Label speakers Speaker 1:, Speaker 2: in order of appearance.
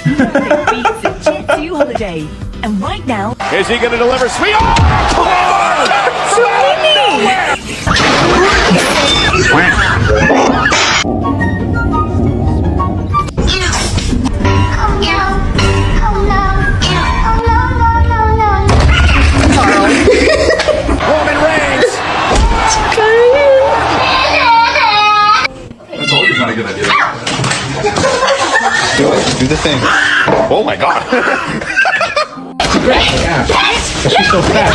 Speaker 1: Nothing beats a Jet 2 holiday. And right now,
Speaker 2: Is he going to deliver? Sweet! Roman Reigns!
Speaker 3: That's always not a good idea.
Speaker 4: Do it. Do the thing.
Speaker 2: Oh my god!
Speaker 3: Yeah. She's so fat.